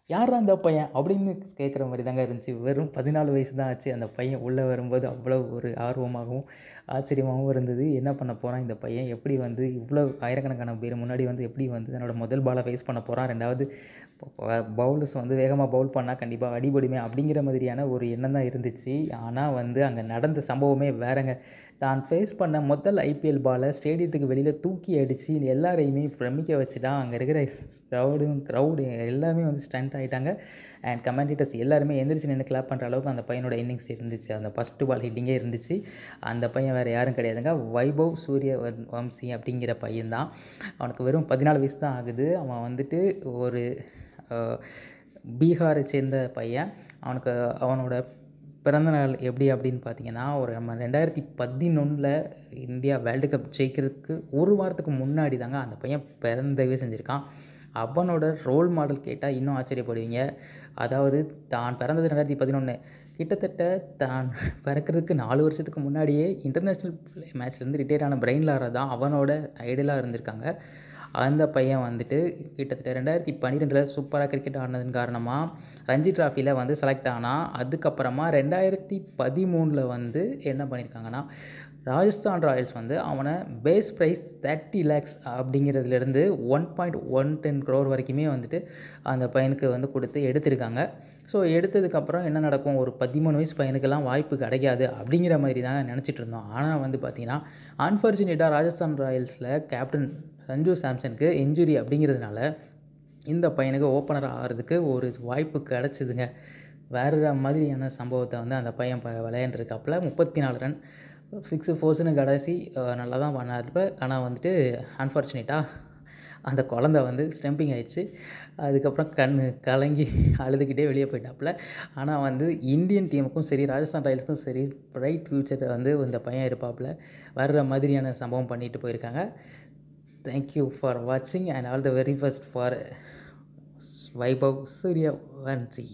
யார்ரா அந்த பையன் அப்படின்னு கேட்குற மாதிரி தாங்க இருந்துச்சு. வெறும் 14 வயசு தான் ஆச்சு. அந்த பையன் உள்ளே வரும்போது அவ்வளோ ஒரு ஆர்வமாகவும், ஆச்சரியமாகவும் இருந்தது. என்ன பண்ண போறான் இந்த பையன்? எப்படி வந்து இவ்வளோ ஆயிரக்கணக்கான பேர் முன்னாடி வந்து எப்படி வந்து தன்னோட முதல் பால ஃபேஸ் பண்ண போறான்? 2வது பவுலர்ஸ் வந்து வேகமா பவுல் பண்ணா கண்டிப்பா அடிபடுமே அப்படிங்கிற மாதிரியான ஒரு எண்ணம் தான் இருந்துச்சு. ஆனா வந்து அங்க நடந்த சம்பவமே வேறங்க. தான் ஃபேஸ் பண்ண முதல் ஐபிஎல் பால ஸ்டேடியத்துக்கு வெளியில தூக்கி அடிச்சு எல்லாரையுமே பிரமிக்க வச்சுட்டான். அங்க இருக்கிற க்ரவுடு எல்லாருமே வந்து ஸ்டண்ட் ஆயிட்டாங்க. அண்ட் கமெண்டேட்டர்ஸ் எல்லாருமே எந்திரிச்சு நின்னு கிளாப் பண்ற அளவுக்கு அந்த பையனோட இன்னிங்ஸ் இருந்துச்சு. அந்த ஃபர்ஸ்ட் பால் ஹிட்டிங்கே இருந்துச்சு. அந்த பையன் வேற யாரும் கிடையாதுங்க. வைபவ் சூரியவம்சி அப்படிங்கிற பையன் தான். அவனுக்கு வெறும் 14 வயசு தான் ஆகுது. அவன் வந்துட்டு ஒரு அ பீகாரை சேர்ந்த பையன். அவனோட பிறந்த நாள் எப்படி அப்படின்னு பார்த்தீங்கன்னா, நம்ம 2011ல் இந்தியா வேர்ல்டு கப் ஜெயிக்கிறதுக்கு 1 வாரத்துக்கு முன்னாடி தாங்க அந்த பையன் பிறந்தவே செஞ்சிருக்கான். அவனோட ரோல் மாடல் கேட்டா இன்னும் ஆச்சரியப்படுவீங்க. அதாவது தான் பிறந்தது 2011 கிட்டத்தட்ட தான் பிறக்கிறதுக்கு 4 வருஷத்துக்கு முன்னாடியே இன்டர்நேஷ்னல் மேட்ச்லேருந்து ரிட்டயர் ஆன பிரைன் லாரா தான் அவனோட ஐடலா இருந்திருக்காங்க. அந்த பையன் வந்துட்டு கிட்டத்தட்ட 2012ல் சூப்பரா கிரிக்கெட் ஆடுனதன் காரணமா ரஞ்சி டிராஃபில வந்து செலக்ட் ஆனான். அதுக்கப்புறமா 2013ல் வந்து என்ன பண்ணியிருக்காங்கன்னா, ராஜஸ்தான் ராயல்ஸ் வந்து அவன பேஸ் பிரைஸ் 30 லேக்ஸ் அப்படிங்கிறதுலேருந்து 1.110 crore வரைக்குமே வந்துட்டு அந்த பையனுக்கு வந்து குடுத்து எடுத்திருக்காங்க. ஸோ எடுத்ததுக்கப்புறம் என்ன நடக்கும்? ஒரு 13 வயசு பையனுக்கெல்லாம் வாய்ப்பு கிடைக்காது அப்படிங்கிற மாதிரி தாங்க நெனச்சிட்டு இருந்தோம். ஆனா வந்து பார்த்தீங்கன்னா, அன்ஃபார்ச்சுனேட்டா ராஜஸ்தான் ராயல்ஸ்ல கேப்டன் சஞ்சு சாம்சனுக்கு இன்ஜுரி அப்படிங்கிறதுனால, இந்த பையனுக்கு ஓப்பனரா ஆகுறதுக்கு ஒரு வாய்ப்பு கிடைச்சதுங்க. வேற மாதிரியான சம்பவத்த வந்து அந்த பையன் விளையாண்டுருக்காப்புல. 34 ரன் 6 4ன்னு கடைசி நல்லா தான் பண்ணாரு. ஆனா வந்துட்டு அன்ஃபார்ச்சுனேட்டா அந்த குழந்தை வந்து ஸ்டம்பிங் ஆயிடுச்சு. அதுக்கப்புறம் கண்ணு கலங்கி அழுதுகிட்டே வெளிய போயிட்டாப்புல. ஆனா வந்து இந்தியன் டீமுக்கும் சரி, ராஜஸ்தான் ராயல்ஸ்க்கும் சரி பிரைட் ஃபியூச்சர் வந்து இந்த பையன் இருப்பாப்புல. வர்ற மாதிரியான சம்பவம் பண்ணிட்டு போயிருக்காங்க. Thank you for watching and all the very best for Vaibhav Suryavanshi.